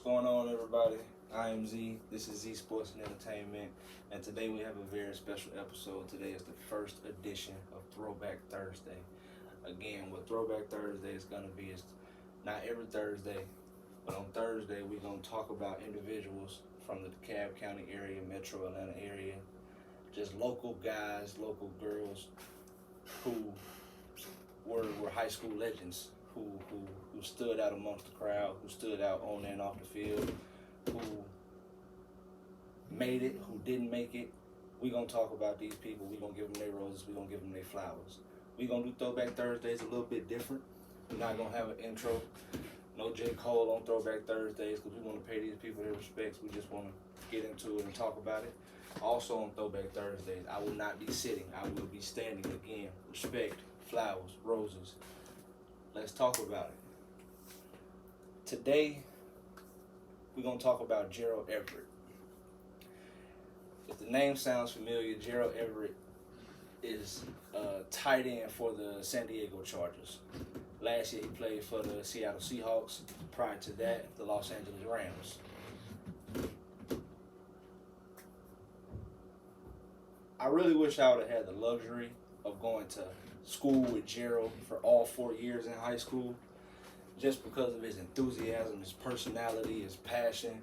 going on, everybody? I am Z. This is Z Sports and Entertainment, and today we have a very special episode. Today is the first edition of Throwback Thursday. Again, what Throwback Thursday is going to be is not every Thursday, but on Thursday we're going to talk about individuals from the Dekalb County area, Metro Atlanta area, just local guys, local girls who were high school legends. Who stood out amongst the crowd, who stood out on and off the field, who made it, who didn't make it. We're going to talk about these people. We're going to give them their roses. We're going to give them their flowers. We're going to do Throwback Thursdays a little bit different. We're not going to have an intro. No J. Cole on Throwback Thursdays because we want to pay these people their respects. We just want to get into it and talk about it. Also on Throwback Thursdays, I will not be sitting. I will be standing again. Respect, flowers, roses. Let's talk about it. Today, we're going to talk about Gerald Everett. If the name sounds familiar, Gerald Everett is a tight end for the San Diego Chargers. Last year, he played for the Seattle Seahawks. Prior to that, the Los Angeles Rams. I really wish I would have had the luxury of going to school with Gerald for all 4 years in high school, just because of his enthusiasm, his personality, his passion,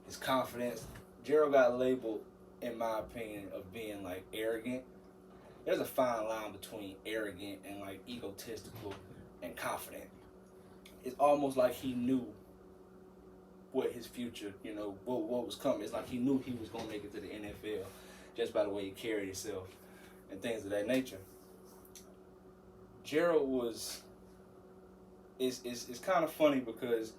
his confidence. Gerald got labeled, in my opinion, of being like arrogant. There's a fine line between arrogant and like egotistical and confident. It's almost like he knew what his future, what was coming. It's like he knew he was going to make it to the NFL just by the way he carried himself and things of that nature. Gerald was, it's kind of funny because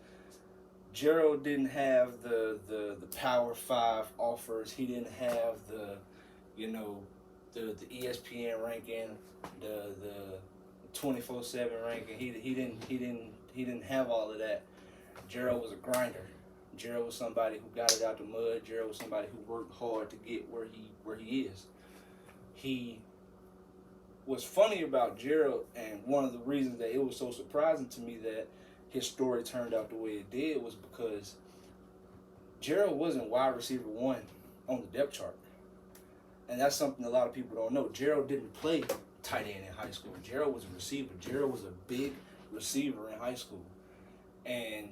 Gerald didn't have the Power 5 offers. He didn't have the ESPN ranking, the 24/7 ranking. He didn't have all of that. Gerald was a grinder. Gerald was somebody who got it out the mud. Gerald was somebody who worked hard to get where he is. What's funny about Gerald, and one of the reasons that it was so surprising to me that his story turned out the way it did, was because Gerald wasn't wide receiver 1 on the depth chart. And that's something a lot of people don't know. Gerald didn't play tight end in high school. Gerald was a receiver. Gerald was a big receiver in high school. And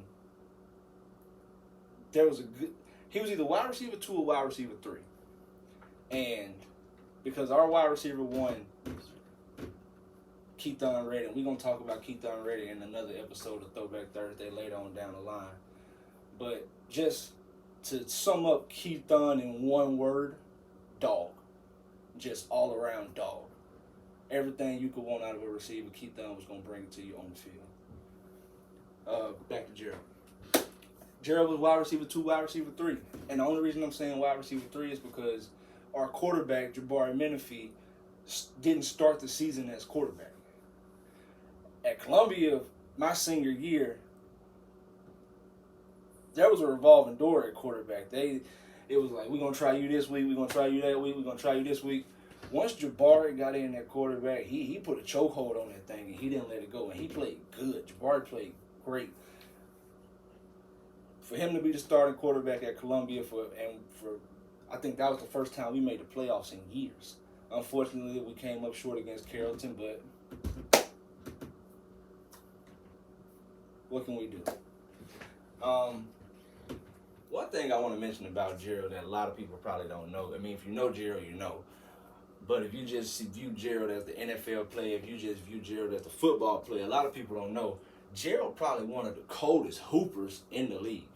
he was either wide receiver 2 or wide receiver 3. And because our wide receiver 1, Keithon Redding. We're going to talk about Keithon Redding in another episode of Throwback Thursday later on down the line. But just to sum up Keithon in one word, dog. Just all around dog. Everything you could want out of a receiver, Keithon was going to bring it to you on the field. Back to Gerald. Gerald was wide receiver 2, wide receiver 3. And the only reason I'm saying wide receiver 3 is because our quarterback, Jabari Menifee, didn't start the season as quarterback. At Columbia, my senior year, there was a revolving door at quarterback. It was like, we're going to try you this week, we're going to try you that week, we're going to try you this week. Once Jabari got in at quarterback, he put a chokehold on that thing, and he didn't let it go, and he played good. Jabari played great. For him to be the starting quarterback at Columbia, I think that was the first time we made the playoffs in years. Unfortunately, we came up short against Carrollton, but what can we do? One thing I want to mention about Gerald that a lot of people probably don't know. I mean, if you know Gerald, you know. But if you just view Gerald as the NFL player, if you just view Gerald as the football player, a lot of people don't know. Gerald probably one of the coldest hoopers in the league.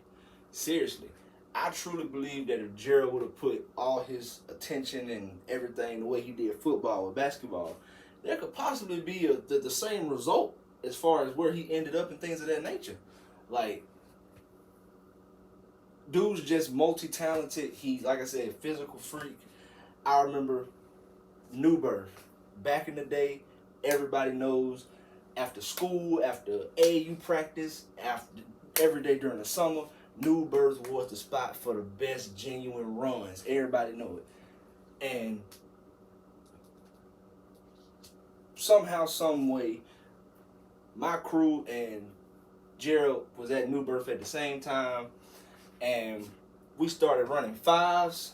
Seriously. I truly believe that if Gerald would have put all his attention and everything the way he did football or basketball, there could possibly be the same result as far as where he ended up and things of that nature. Like, dude's just multi-talented. He's, like I said, physical freak. I remember New Birth. Back in the day, everybody knows after school, after AAU practice, after every day during the summer, New Birth was the spot for the best genuine runs. Everybody know it. And somehow, some way, my crew and Gerald was at New Birth at the same time. and we started running fives.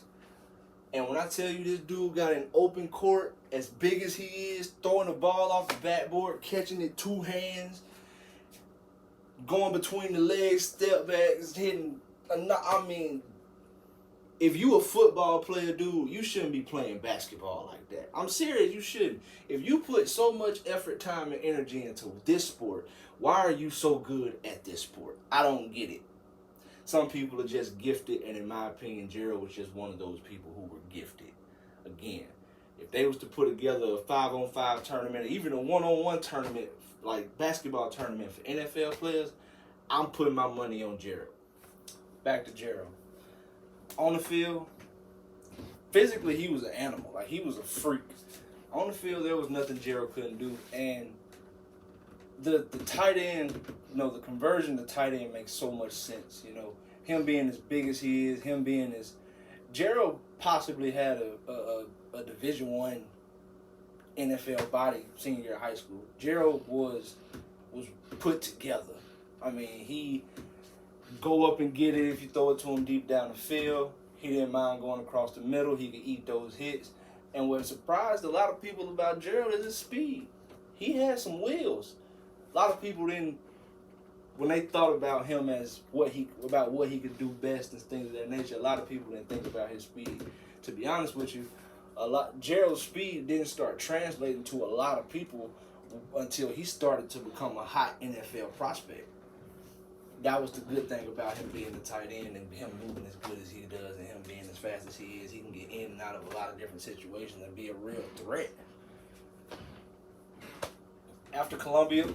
And when I tell you this dude got an open court as big as he is, throwing the ball off the backboard, catching it 2 hands, going between the legs, step backs, hitting. I mean, if you a football player, dude, you shouldn't be playing basketball like that. I'm serious, you shouldn't. If you put so much effort, time, and energy into this sport, why are you so good at this sport? I don't get it. Some people are just gifted, and in my opinion, Gerald was just one of those people who were gifted. Again, if they was to put together a 5-on-5 tournament, or even a 1-on-1 tournament, like basketball tournament for NFL players, I'm putting my money on Gerald. Back to Gerald. On the field, physically he was an animal. Like, he was a freak. On the field, there was nothing Gerald couldn't do. And the tight end, the conversion to tight end makes so much sense. Him being as big as he is, him being as... Gerald possibly had a Division I NFL body senior year of high school. Gerald was put together. I mean, he go up and get it if you throw it to him deep down the field. He didn't mind going across the middle. He could eat those hits. And what surprised a lot of people about Gerald is his speed. He had some wheels. A lot of people didn't, when they thought about him as what he could do best and things of that nature, a lot of people didn't think about his speed. To be honest with you, Gerald's speed didn't start translating to a lot of people until he started to become a hot NFL prospect. That was the good thing about him being the tight end and him moving as good as he does and him being as fast as he is. He can get in and out of a lot of different situations and be a real threat. After Columbia,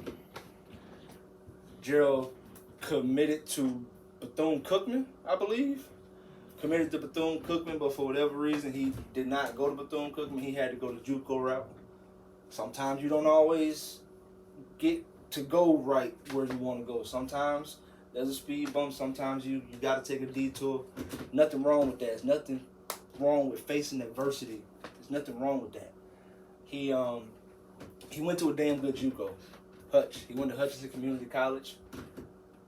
Gerald committed to Bethune-Cookman, I believe. Committed to Bethune-Cookman, but for whatever reason, he did not go to Bethune-Cookman. He had to go the JUCO route. Sometimes you don't always get to go right where you want to go. Sometimes there's a speed bump. Sometimes you got to take a detour. Nothing wrong with that. There's nothing wrong with facing adversity. There's nothing wrong with that. He went to a damn good JUCO, Hutch. He went to Hutchinson Community College.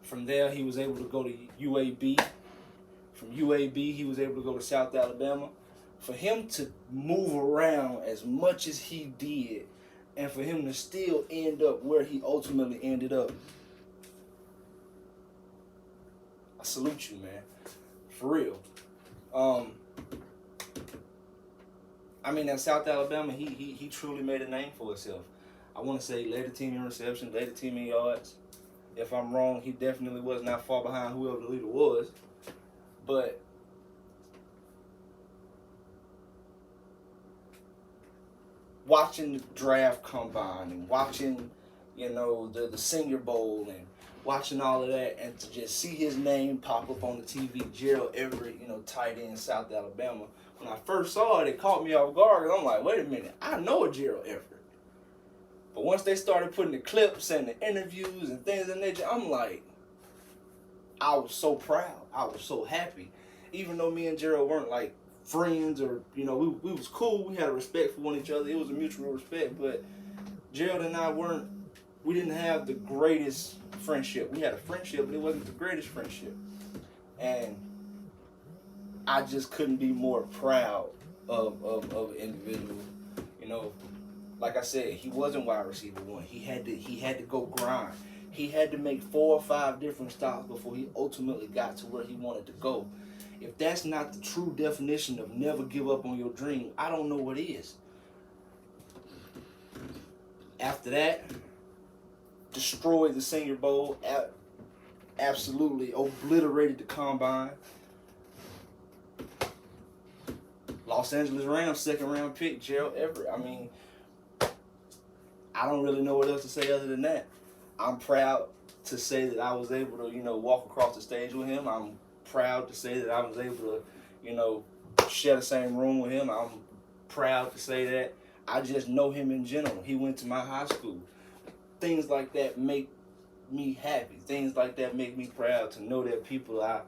From there, he was able to go to UAB. From UAB, he was able to go to South Alabama. For him to move around as much as he did, and for him to still end up where he ultimately ended up, I salute you, man. For real. At South Alabama, he truly made a name for himself. I want to say led the team in reception, led the team in yards. If I'm wrong, he definitely was not far behind whoever the leader was. But watching the draft combine and watching, the Senior Bowl and watching all of that, and to just see his name pop up on the TV, Gerald Everett, tight end, South Alabama. When I first saw it, it caught me off guard. And I'm like, wait a minute, I know a Gerald Everett. But once they started putting the clips and the interviews and things of that nature, I'm like, I was so proud. I was so happy. Even though me and Gerald weren't like friends or, we was cool. We had a respect for one another. It was a mutual respect. But Gerald and I we didn't have the greatest friendship. We had a friendship, but it wasn't the greatest friendship. And I just couldn't be more proud of an individual. Like I said, he wasn't wide receiver one. He had to go grind. He had to make 4 or 5 different stops before he ultimately got to where he wanted to go. If that's not the true definition of never give up on your dream, I don't know what is. After that, destroyed the Senior Bowl, absolutely obliterated the combine. Los Angeles Rams 2nd round pick, Gerald Everett. I don't really know what else to say other than that. I'm proud to say that I was able to, walk across the stage with him. I'm proud to say that I was able to, share the same room with him. I'm proud to say that I just know him in general. He went to my high school. Things like that make me happy. Things like that make me proud to know that people I,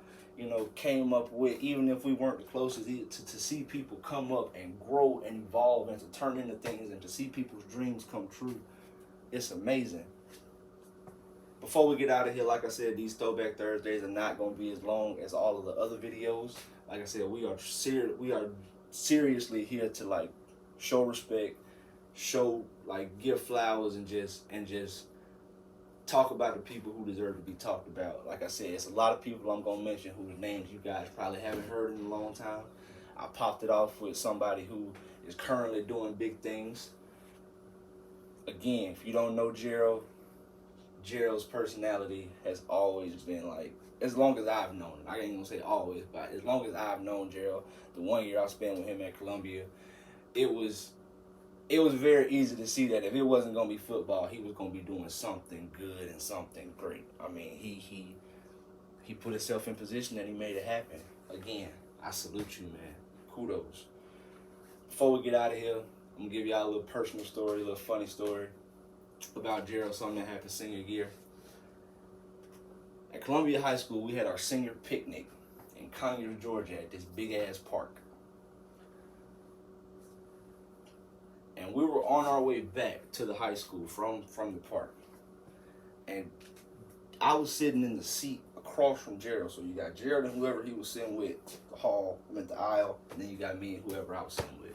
came up with, even if we weren't the closest, to see people come up and grow and evolve and to turn into things and to see people's dreams come true. It's amazing. before we get out of here, like I said, these Throwback Thursdays are not going to be as long as all of the other videos. Like I said, we are seriously here to like show respect, show like give flowers, and just talk about the people who deserve to be talked about. Like I said, it's a lot of people I'm gonna mention whose names you guys probably haven't heard in a long time. I popped it off with somebody who is currently doing big things. Again, if you don't know Gerald's personality has always been like, as long as I've known him, I ain't gonna say always, but as long as I've known Gerald, the 1 year I spent with him at Columbia, it was very easy to see that if it wasn't gonna be football, he was gonna be doing something good and something great. I mean, he put himself in position and he made it happen. Again, I salute you, man. Kudos. Before we get out of here, I'm gonna give y'all a little personal story, a little funny story about Gerald, something that happened senior year. At Columbia High School, we had our senior picnic in Conyers, Georgia, at this big ass park. And we were on our way back to the high school from the park. And I was sitting in the seat across from Gerald. So you got Gerald and whoever he was sitting with, the aisle, and then you got me and whoever I was sitting with.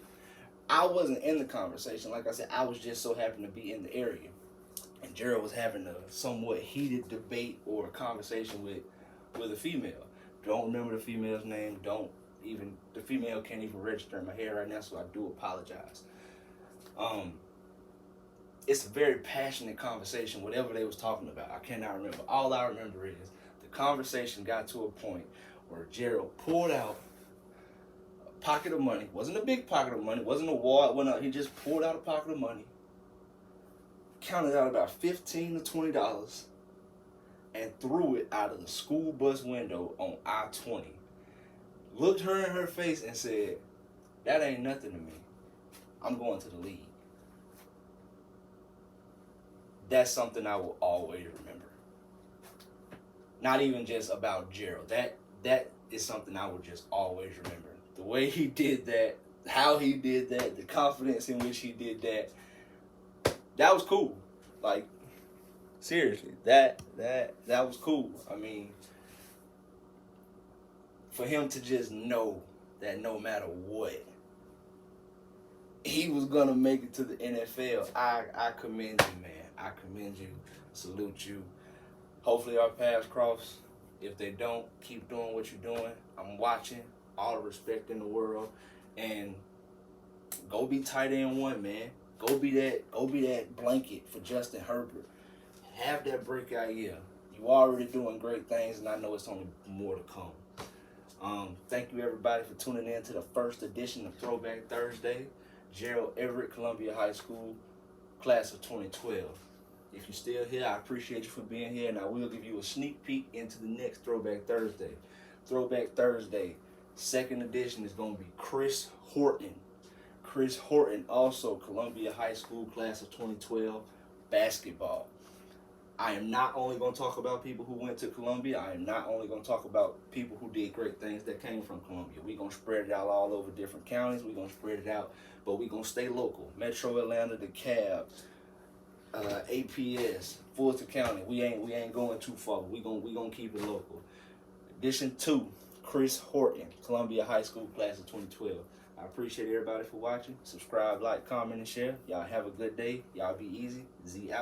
I wasn't in the conversation. Like I said, I was just so happened to be in the area. And Gerald was having a somewhat heated debate or a conversation with a female. Don't remember the female's name. The female can't even register in my head right now, so I do apologize. It's a very passionate conversation, whatever they was talking about. I cannot remember. All I remember is the conversation got to a point where Gerald pulled out a pocket of money. Wasn't a big pocket of money. Wasn't a wad. Went out. He just pulled out a pocket of money, counted out about $15 to $20, and threw it out of the school bus window on I-20. Looked her in her face and said, "That ain't nothing to me. I'm going to the league." That's something I will always remember. Not even just about Gerald. That is something I will just always remember. The way he did that, how he did that, the confidence in which he did that. That was cool. Like, seriously, that was cool. I mean, for him to just know that no matter what, he was gonna make it to the NFL. I commend you, man. I commend you. Salute you. Hopefully our paths cross. If they don't, keep doing what you're doing. I'm watching. All the respect in the world. And go be tight end one, man. Go be that blanket for Justin Herbert. Have that breakout year. You already doing great things, and I know it's only more to come. Thank you everybody for tuning in to the first edition of Throwback Thursday. Gerald Everett, Columbia High School, class of 2012. If you're still here, I appreciate you for being here, and I will give you a sneak peek into the next Throwback Thursday. Throwback Thursday, second edition, is going to be Chris Horton. Chris Horton, also Columbia High School, class of 2012, basketball. I am not only going to talk about people who went to Columbia. I am not only going to talk about people who did great things that came from Columbia. We're going to spread it out all over different counties. We're going to spread it out, but we're going to stay local. Metro Atlanta, Dekalb, APS, Fulton County. We ain't going too far. We gonna keep it local. Edition 2, Chris Horton, Columbia High School, class of 2012. I appreciate everybody for watching. Subscribe, like, comment, and share. Y'all have a good day. Y'all be easy. Z out.